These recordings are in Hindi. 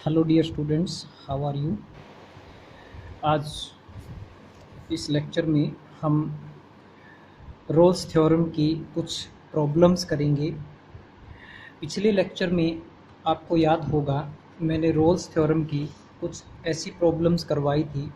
Hello dear students, how are you. आज इस लेक्चर में हम रोल्स थ्योरम की कुछ प्रॉब्लम्स करेंगे। पिछले लेक्चर में आपको याद होगा मैंने रोल्स थ्योरम की कुछ ऐसी प्रॉब्लम्स करवाई थी।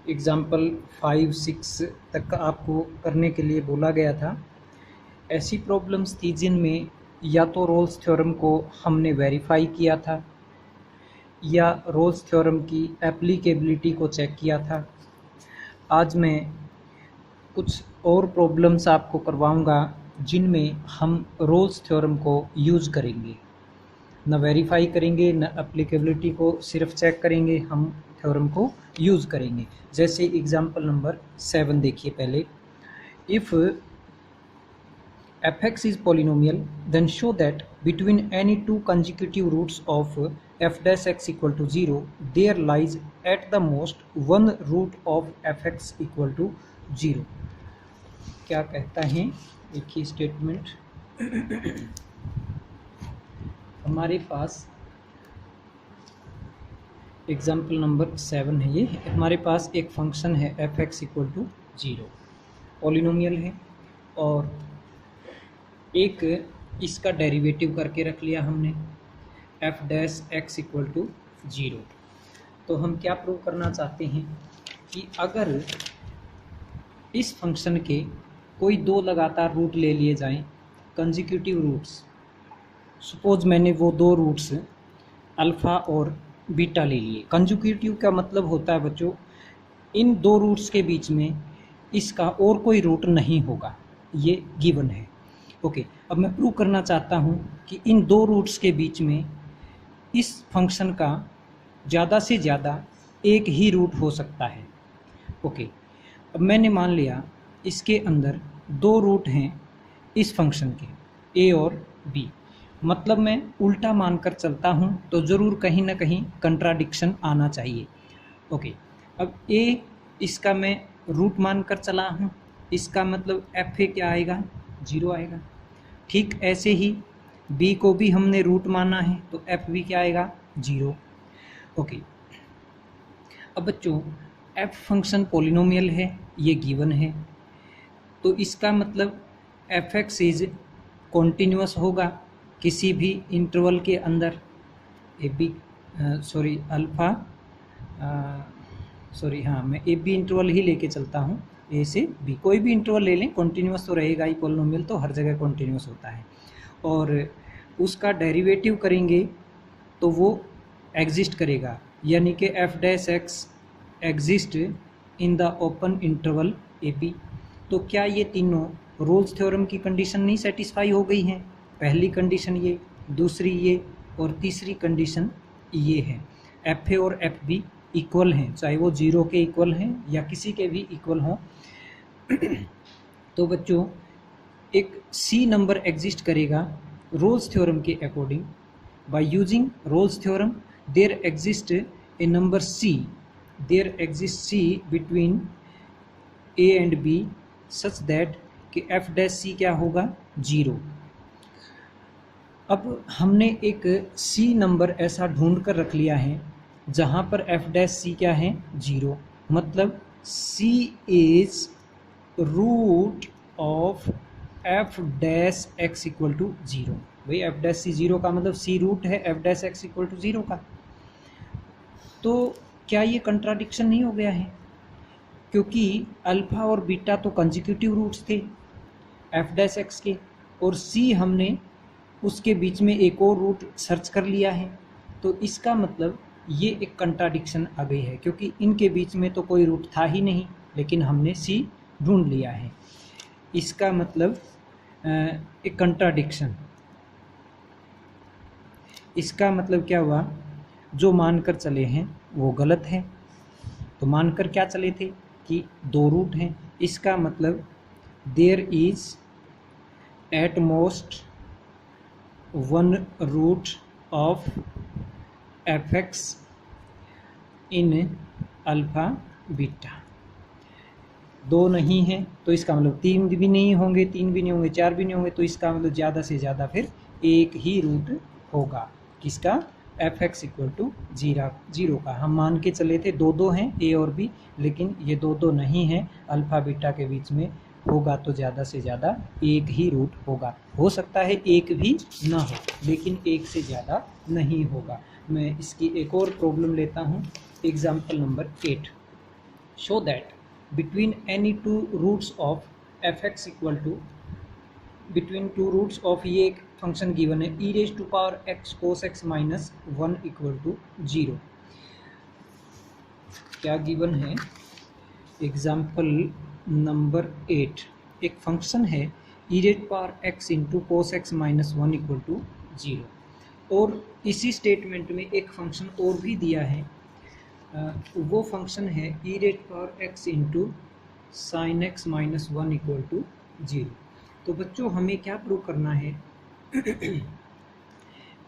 एग्जाम्पल 5, 6 तक आपको करने के लिए बोला गया था। ऐसी प्रॉब्लम्स थी जिनमें या तो रोल्स थ्योरम को हमने वेरीफाई किया था या रोल्स थ्योरम की एप्लीकेबिलिटी को चेक किया था। आज मैं कुछ और प्रॉब्लम्स आपको करवाऊंगा जिनमें हम रोल्स थ्योरम को यूज़ करेंगे, न वेरीफाई करेंगे न एप्लीकेबिलिटी को सिर्फ चेक करेंगे, हम थ्योरम को यूज़ करेंगे। जैसे एग्जांपल नंबर 7 देखिए पहले। If fx is polynomial, then show that between any two consecutive roots of f dash x equal to 0, there lies at the most one root of fx equal to 0। क्या कहता है देखिए स्टेटमेंट। हमारे पास एग्जाम्पल नंबर 7 है, ये हमारे पास एक फंक्शन है f x equal to 0, polynomial है, और एक इसका डेरिवेटिव करके रख लिया हमने f dash x equal to 0। तो हम क्या प्रूव करना चाहते हैं कि अगर इस फंक्शन के कोई दो लगातार रूट ले लिए जाएं, कंजिक्यूटिव रूट्स, सपोज मैंने वो दो रूट्स अल्फ़ा और बीटा ले लिए। कंजिक्यूटिव का मतलब होता है बच्चों, इन दो रूट्स के बीच में इसका और कोई रूट नहीं होगा, ये गिवन है। ओके, अब मैं प्रूव करना चाहता हूँ कि इन दो रूट्स के बीच में इस फंक्शन का ज़्यादा से ज़्यादा एक ही रूट हो सकता है। ओके, अब मैंने मान लिया इसके अंदर दो रूट हैं इस फंक्शन के, ए और बी। मतलब मैं उल्टा मानकर चलता हूँ तो ज़रूर कहीं ना कहीं कंट्राडिक्शन आना चाहिए। ओके, अब ए इसका मैं रूट मानकर चला हूँ, इसका मतलब एफ ए क्या आएगा, 0 आएगा। ठीक ऐसे ही बी को भी हमने रूट माना है तो एफ भी क्या आएगा, 0। ओके, अब बच्चों एफ फंक्शन पॉलिनोमियल है, ये गिवन है, तो इसका मतलब एफ एक्स इज कॉन्टिन्यूअस होगा किसी भी इंटरवल के अंदर। ए बी अल्फ़ा हाँ, मैं ए बी इंटरवल ही लेके चलता हूँ, ए से बी, कोई भी इंटरवल ले लें, कॉन्टिन्यूअस तो रहेगा ही, पॉलिनोमियल तो हर जगह कॉन्टिन्यूअस होता है। और उसका डेरिवेटिव करेंगे तो वो एग्जिस्ट करेगा, यानी कि f dash x exist in the open interval a b. तो क्या ये तीनों रोल्स थ्योरम की कंडीशन नहीं सेटिस्फाई हो गई हैं? पहली कंडीशन ये, दूसरी ये, और तीसरी कंडीशन ये है, एफ ए और एफ बी इक्वल हैं, चाहे वो 0 के इक्वल हैं या किसी के भी इक्वल हों। तो बच्चों एक सी नंबर एग्जिस्ट करेगा रोल्स थ्योरम के according. By using Rolle's theorem there exist a number c, there exist c between a and b such that कि एफ डैश सी क्या होगा, 0। अब हमने एक सी नंबर ऐसा ढूंढ कर रख लिया है जहाँ पर एफ डैश सी क्या है, 0। मतलब C is root of F dash x equal to 0। भाई एफ डैश सी 0 का मतलब सी रूट है F dash x equal to 0 का। तो क्या ये कंट्राडिक्शन नहीं हो गया है? क्योंकि अल्फ़ा और बीटा तो कंजिक्यूटिव रूट्स थे एफ डैश एक्स के, और सी हमने उसके बीच में एक और रूट सर्च कर लिया है। तो इसका मतलब ये एक कंट्राडिक्शन आ गई है, क्योंकि इनके बीच में तो कोई रूट था ही नहीं, लेकिन हमने सी ढूंढ लिया है। इसका मतलब एक कंट्राडिक्शन। इसका मतलब क्या हुआ, जो मानकर चले हैं वो गलत है। तो मानकर क्या चले थे कि दो रूट हैं, इसका मतलब there is at most one root of F x in alpha beta. दो नहीं है तो इसका मतलब तीन भी नहीं होंगे, चार भी नहीं होंगे, तो इसका मतलब ज़्यादा से ज़्यादा फिर एक ही रूट होगा, किसका, f x equal to zero का हम मान के चले थे, दो हैं ए और बी, लेकिन ये दो नहीं है, अल्फ़ा बीटा के बीच में होगा तो ज़्यादा से ज़्यादा एक ही रूट होगा। हो सकता है एक भी ना हो, लेकिन एक से ज़्यादा नहीं होगा। मैं इसकी एक और प्रॉब्लम लेता हूँ, example number 8। Show that between any two roots of F x equal to, between two roots of, ये एक फंक्शन गिवन है E raise to power x cos x minus 1 equal to 0। क्या गिवन है? एग्जाम्पल नंबर 8, एक फंक्शन है E raise power X into cos x minus 1 equal to 0, और इसी स्टेटमेंट में एक फंक्शन और भी दिया है, वो फंक्शन है E raise power X into sine X minus 1 equal to 0। तो बच्चों हमें क्या प्रूव करना है?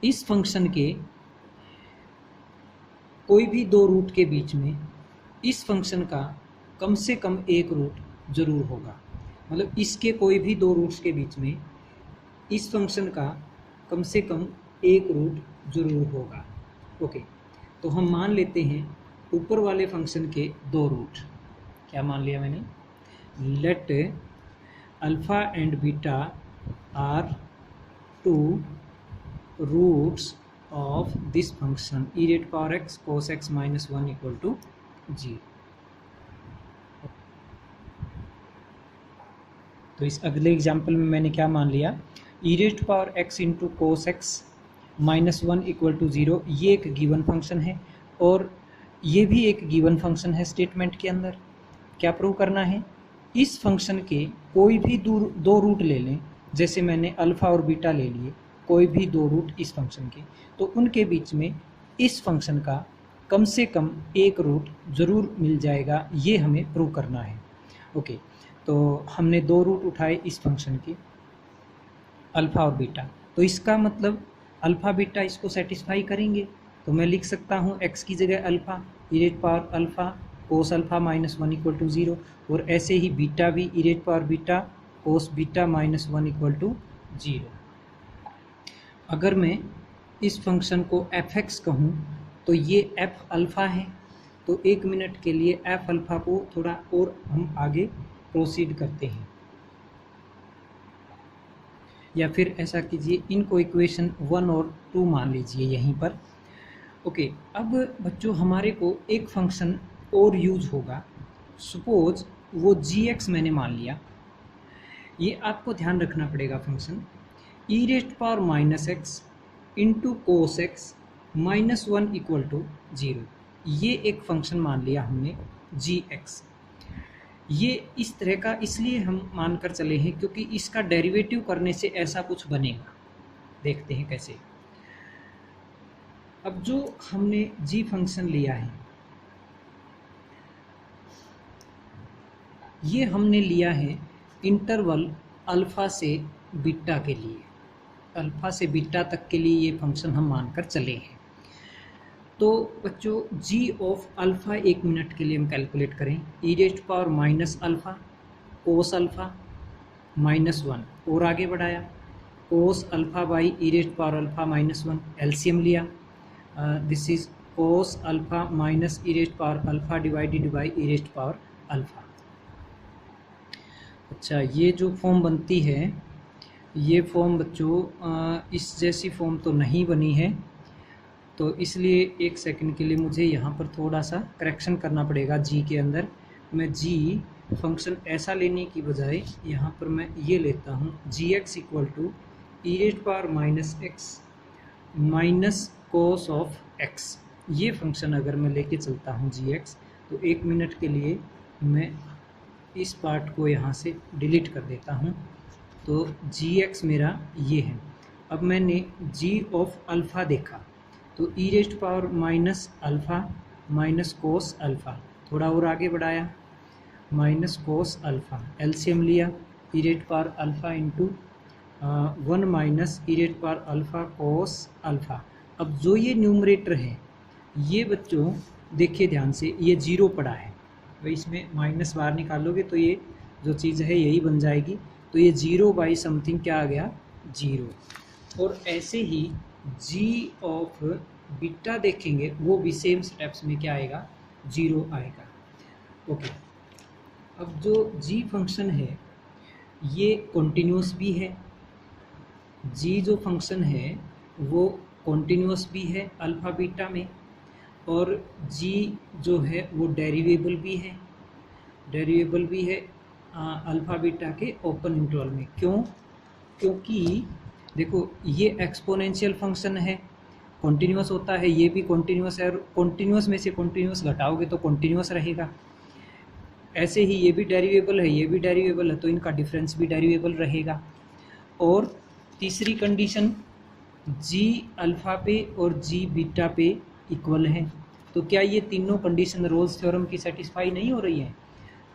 इस फंक्शन के कोई भी दो रूट के बीच में इस फंक्शन का कम से कम एक रूट जरूर होगा। मतलब इसके कोई भी दो रूट्स के बीच में इस फंक्शन का कम से कम एक रूट जरूर होगा। ओके, तो हम मान लेते हैं ऊपर वाले फंक्शन के दो रूट। क्या मान लिया मैंने? Let alpha and beta are two roots of this function e raise power x cos x minus 1 equal to 0। तो इस अगले एग्जाम्पल में मैंने क्या मान लिया? ई raise power X into cos x minus 1 equal to 0, ये एक गिवन फंक्शन है और ये भी एक गिवन फंक्शन है स्टेटमेंट के अंदर। क्या प्रूव करना है? इस फंक्शन के कोई भी दो रूट ले लें, जैसे मैंने अल्फ़ा और बीटा ले लिए, कोई भी दो रूट इस फंक्शन के, तो उनके बीच में इस फंक्शन का कम से कम एक रूट ज़रूर मिल जाएगा, ये हमें प्रूव करना है। ओके, तो हमने दो रूट उठाए इस फंक्शन के, अल्फ़ा और बीटा, तो इसका मतलब अल्फ़ा बीटा इसको सेटिस्फाई करेंगे। तो मैं लिख सकता हूँ x की जगह alpha E raise power alpha cos alpha minus 1 equal to 0, और ऐसे ही बीटा भी E raise power beta cos beta minus 1 equal to 0। अगर मैं इस फंक्शन को एफ एक्स कहूँ तो ये एफ अल्फ़ा है, तो एक मिनट के लिए एफ अल्फ़ा को थोड़ा और हम आगे प्रोसीड करते हैं, या फिर ऐसा कीजिए इनको इक्वेशन 1 और 2 मान लीजिए यहीं पर। ओके, अब बच्चों हमारे को एक फंक्शन और यूज होगा, सपोज वो जी एक्स मैंने मान लिया। ये आपको ध्यान रखना पड़ेगा, function e raise power minus x into cos x minus 1 equal to 0, ये एक फंक्शन मान लिया हमने जी एक्स। ये इस तरह का इसलिए हम मानकर चले हैं क्योंकि इसका डेरिवेटिव करने से ऐसा कुछ बनेगा। देखते हैं कैसे। अब जो हमने जी फंक्शन लिया है, ये हमने लिया है इंटरवल अल्फ़ा से बीटा के लिए, अल्फ़ा से बीटा तक के लिए ये फंक्शन हम मानकर चले हैं। तो बच्चों जी ऑफ अल्फ़ा एक मिनट के लिए हम कैलकुलेट करें, E raise power minus alpha cos alpha minus 1, और आगे बढ़ाया cos alpha by E raise power alpha minus 1, LCM लिया, this is cos alpha minus E raise power alpha divided by E raise power alpha. अच्छा, ये जो फॉर्म बनती है, ये फॉर्म बच्चों इस जैसी फॉर्म तो नहीं बनी है, तो इसलिए एक सेकंड के लिए मुझे यहाँ पर थोड़ा सा करेक्शन करना पड़ेगा। जी के अंदर मैं जी फंक्शन ऐसा लेने की बजाय यहाँ पर मैं ये लेता हूँ G X equal to E raise power minus X minus cos of X. ये फंक्शन अगर मैं लेके चलता हूँ जी एक्स, तो एक मिनट के लिए मैं इस पार्ट को यहाँ से डिलीट कर देता हूँ। तो जी एक्स मेरा ये है। अब मैंने जी ऑफ अल्फ़ा देखा, तो e raise power minus alpha minus cos alpha, थोड़ा और आगे बढ़ाया माइनस कोस अल्फ़ा, एलसीएम लिया ई raise power alpha into 1 minus ई raise power alpha cos alpha. अब जो ये न्यूमरेटर है, ये बच्चों देखिए ध्यान से, ये 0 पड़ा है, तो इसमें माइनस बाहर निकालोगे तो ये जो चीज़ है यही बन जाएगी, तो ये 0 बाई समथिंग क्या आ गया 0। और ऐसे ही जी ऑफ बीटा देखेंगे वो भी सेम स्टेप्स में क्या आएगा, 0 आएगा। ओके, अब जो जी फंक्शन है ये कॉन्टिन्यूस भी है, जी जो फंक्शन है वो कॉन्टिन्यूस भी है अल्फ़ा बीटा में, और जी जो है वो डेरिवेबल भी है, अल्फ़ा बीटा के ओपन इंटरवल में। क्यों? क्योंकि देखो ये एक्सपोनेंशियल फंक्शन है, कॉन्टिन्यूस होता है, ये भी कॉन्टिन्यूस है, और कॉन्टिन्यूस में से कॉन्टिन्यूस घटाओगे तो कॉन्टिन्यूस रहेगा। ऐसे ही ये भी डेरिवेबल है, ये भी डेरिवेबल है, तो इनका डिफरेंस भी डेरिवेबल रहेगा। और तीसरी कंडीशन, जी अल्फ़ा पे और जी बीटा पे इक्वल है, तो क्या ये तीनों कंडीशन रोल्स थ्योरम की सेटिस्फाई नहीं हो रही है?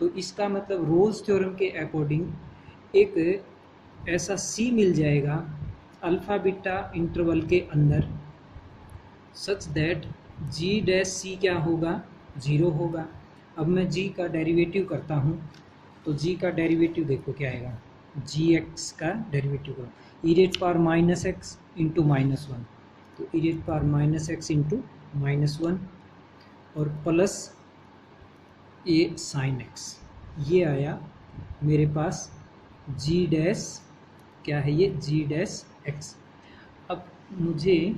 तो इसका मतलब रोल्स थ्योरम के अकॉर्डिंग एक ऐसा सी मिल जाएगा अल्फ़ा बीटा इंटरवल के अंदर, such that ji dash c क्या होगा, 0 होगा। अब मैं जी का डेरिवेटिव करता हूँ, तो जी का डेरिवेटिव देखो क्या आएगा, जी एक्स का डेरिवेटिव करो, e rate power minus x into -1, तो e rate power minus x into -1 और प्लस ए साइन एक्स, ये आया मेरे पास जी डैश, क्या है ये, जी डैश एक्स। अब मुझे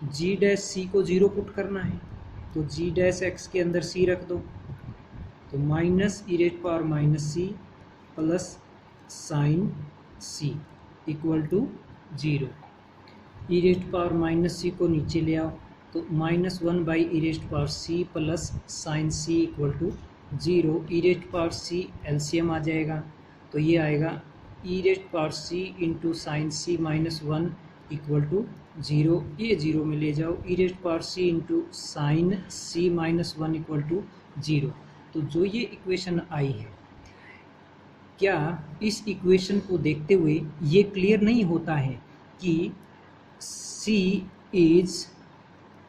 जी डैश सी को 0 पुट करना है, तो जी डैश एक्स के अंदर सी रख दो, तो minus e rate power minus c plus sine c equal to 0। E rate power minus c को नीचे ले आओ, तो -1 by e rate power c plus sine c equal to 0। E rate power c LCM आ जाएगा, तो ये आएगा e rate power c into sine c -1 equal to 0। ये 0 में ले जाओ, e rate power c into sine c -1 equal to 0। तो जो ये इक्वेशन आई है, क्या इस इक्वेशन को देखते हुए ये क्लियर नहीं होता है कि C is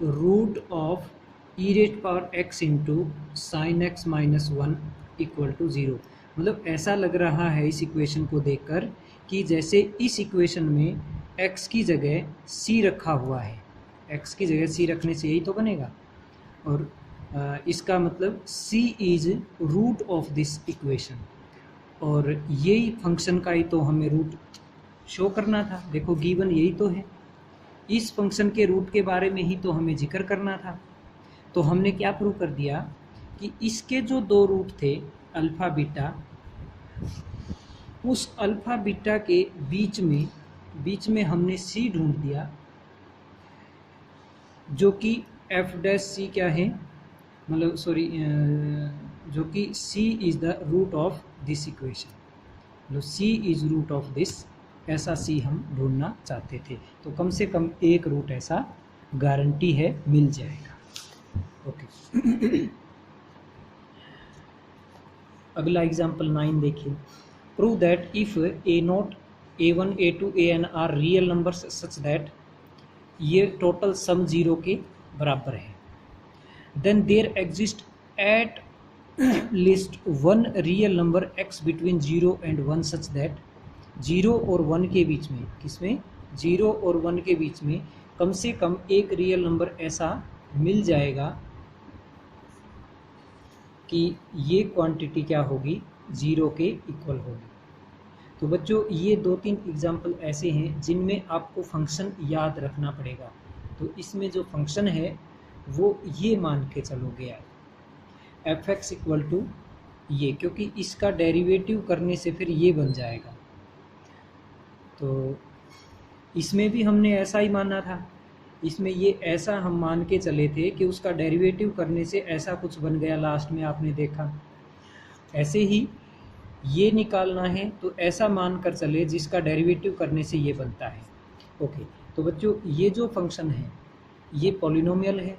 root of e rate power x into sine x -1 equal to 0? मतलब ऐसा लग रहा है इस इक्वेशन को देखकर कि जैसे इस इक्वेशन में x की जगह c रखा हुआ है, x की जगह c रखने से यही तो बनेगा, और इसका मतलब c is root of this equation, और यही फंक्शन का ही तो हमें रूट शो करना था। देखो गिवन यही तो है, इस फंक्शन के रूट के बारे में ही तो हमें जिक्र करना था। तो हमने क्या प्रूव कर दिया कि इसके जो दो रूट थे अल्फ़ा बीटा, उस अल्फ़ा बीटा के बीच में हमने सी ढूंढ दिया, जो कि एफ डैश सी क्या है, मतलब सॉरी, जो कि c is the root of this equation, मतलब c is root of this, ऐसा सी हम ढूंढना चाहते थे। तो कम से कम एक रूट ऐसा गारंटी है मिल जाएगा। ओके अगला एग्जांपल 9 देखिए। Prove that if a0, a1, a2, an are real numbers such that, ये टोटल सम 0 के बराबर है, then there exist at least one real number x between 0 and 1 such that, 0 और 1 के बीच में, किसमें, 0 और 1 के बीच में कम से कम एक रियल नंबर ऐसा मिल जाएगा कि ये क्वांटिटी क्या होगी, 0 के इक्वल होगी। तो बच्चों ये 2-3 एग्जाम्पल ऐसे हैं जिनमें आपको फंक्शन याद रखना पड़ेगा। तो इसमें जो फंक्शन है वो ये मान के चलोगे आप, एफ एक्स इक्वल टू ये, क्योंकि इसका डेरिवेटिव करने से फिर ये बन जाएगा। तो इसमें भी हमने ऐसा ही माना था, इसमें ये ऐसा हम मान के चले थे कि उसका डेरिवेटिव करने से ऐसा कुछ बन गया, लास्ट में आपने देखा। ऐसे ही ये निकालना है तो ऐसा मान कर चले जिसका डेरिवेटिव करने से ये बनता है। ओके, तो बच्चों ये जो फंक्शन है ये पॉलिनोमियल है,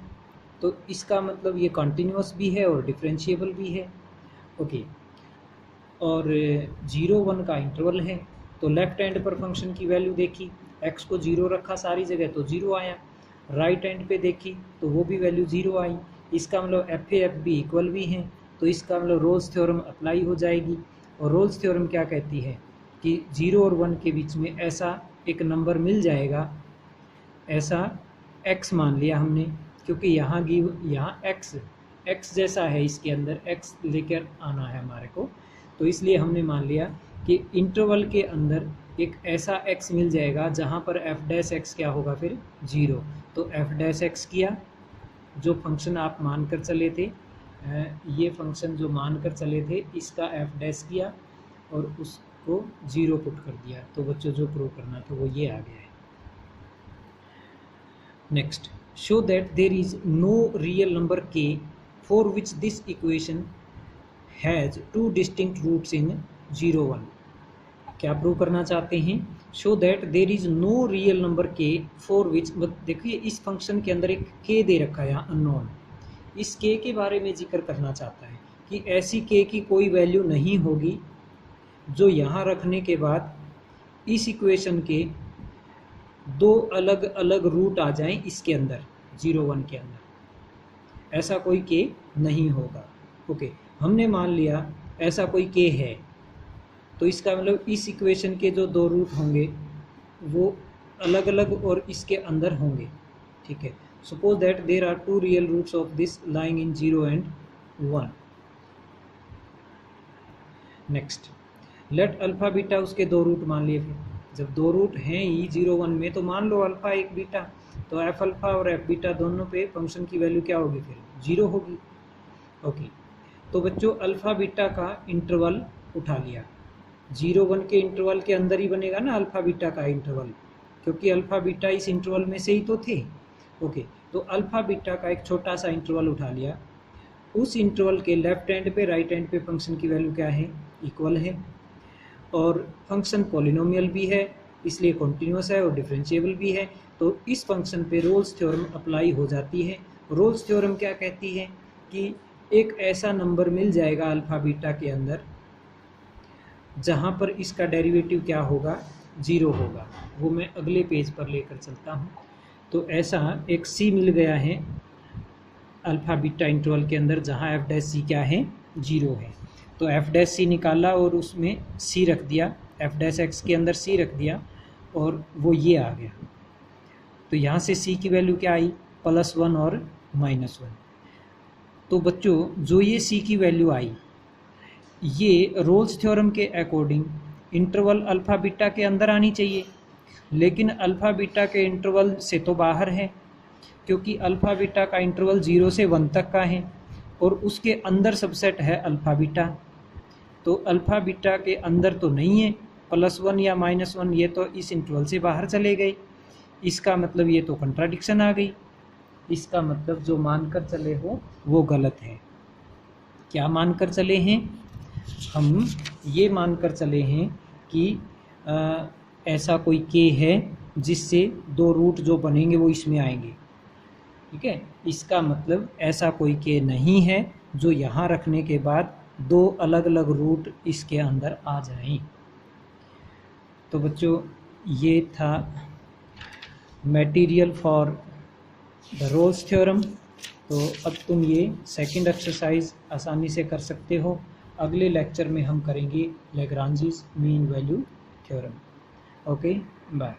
तो इसका मतलब ये कॉन्टिन्यूस भी है और डिफरेंशिएबल भी है। ओके, और 0-1 का इंटरवल है, तो लेफ्ट हैंड पर फंक्शन की वैल्यू देखी, x को 0 रखा सारी जगह तो 0 आया, राइट हैंड पे देखी तो वो भी वैल्यू 0 आई। इसका मतलब f a f b equal भी हैं, तो इसका मतलब रोल्स थ्योरम अप्लाई हो जाएगी। और रोल्स थ्योरम क्या कहती है कि 0 और 1 के बीच में ऐसा एक नंबर मिल जाएगा, ऐसा x मान लिया हमने, क्योंकि यहाँ x जैसा है, इसके अंदर x लेकर आना है हमारे को, तो इसलिए हमने मान लिया कि इंटरवल के अंदर एक ऐसा x मिल जाएगा जहाँ पर f डैश x क्या होगा फिर 0। तो f डैश x किया, जो फंक्शन आप मान कर चले थे, ये फंक्शन जो मान कर चले थे इसका f डैश किया और उसको 0 पुट कर दिया। तो बच्चों जो प्रूव करना था वो ये आ गया है। Next, show that there is no real number k for which this equation has two distinct roots in 0 1। क्या प्रूव करना चाहते हैं? Show that there is no real number k for which, देखिए इस फंक्शन के अंदर एक k दे रखा है अननोन, इस k के बारे में जिक्र करना चाहता है कि ऐसी k की कोई वैल्यू नहीं होगी जो यहाँ रखने के बाद इस इक्वेशन के दो अलग अलग रूट आ जाएं इसके अंदर 0 1 के अंदर, ऐसा कोई k नहीं होगा। ओके, हमने मान लिया ऐसा कोई k है, तो इसका मतलब इस इक्वेशन के जो दो रूट होंगे वो अलग अलग और इसके अंदर होंगे। ठीक है, suppose that there are 2 real roots of this lying in 0 and 1। Next, let alpha beta, उसके दो रूट मान लिए। फिर जब दो रूट हैं ही 0 1 में तो मान लो अल्फा एक बीटा, तो एफ अल्फा और एफ बीटा दोनों पे फंक्शन की वैल्यू क्या होगी फिर 0 होगी। ओके, तो बच्चों अल्फा बीटा का इंटरवल उठा लिया, 0 1 के इंटरवल के अंदर ही बनेगा ना अल्फा बीटा का इंटरवल, क्योंकि अल्फा बीटा इस इंटरवल में से ही तो थे। ओके, तो अल्फा बीटा का एक छोटा सा इंटरवल उठा लिया, उस इंटरवल के लेफ्ट हैंड पे राइट हैंड पे फंक्शन की वैल्यू क्या है, इक्वल है, और फंक्शन पॉलिनोमियल भी है इसलिए कॉन्टिन्यूस है और डिफरेंशिएबल भी है। तो इस फंक्शन पे रोल्स थ्योरम अप्लाई हो जाती है। रोल्स थ्योरम क्या कहती है कि एक ऐसा नंबर मिल जाएगा अल्फा बीटा के अंदर जहाँ पर इसका डेरिवेटिव क्या होगा 0 होगा। वो मैं अगले पेज पर लेकर चलता हूँ। तो ऐसा एक सी मिल गया है अल्फा बीटा इंटरवल के अंदर जहाँ एफ डैश सी क्या है 0 है। तो एफ डैश सी निकाला और उसमें सी रख दिया, एफ डैश एक्स के अंदर सी रख दिया और वो ये आ गया। तो यहाँ से सी की वैल्यू क्या आई +1 और -1। तो बच्चों जो ये सी की वैल्यू आई ये रोल्स थ्योरम के अकॉर्डिंग इंटरवल अल्फ़ा बीटा के अंदर आनी चाहिए, लेकिन अल्फ़ा बीटा के इंटरवल से तो बाहर है, क्योंकि अल्फ़ा बीटा का इंटरवल 0 से 1 तक का है और उसके अंदर सबसेट है अल्फ़ा बीटा। तो अल्फ़ा बीटा के अंदर तो नहीं है, +1 या -1 ये तो इस इंटरवल से बाहर चले गए। इसका मतलब ये तो कंट्राडिक्शन आ गई। इसका मतलब जो मानकर चले हो वो गलत है। क्या मानकर चले हैं? हम ये मानकर चले हैं कि ऐसा कोई k है जिससे दो रूट जो बनेंगे वो इसमें आएंगे। ठीक है, इसका मतलब ऐसा कोई k नहीं है जो यहाँ रखने के बाद दो अलग अलग रूट इसके अंदर आ जाएं। तो बच्चों ये था material for the Rolle's theorem. तो अब तुम ये सेकंड एक्सरसाइज आसानी से कर सकते हो। अगले लेक्चर में हम करेंगे Lagrange's mean value theorem. Okay, bye.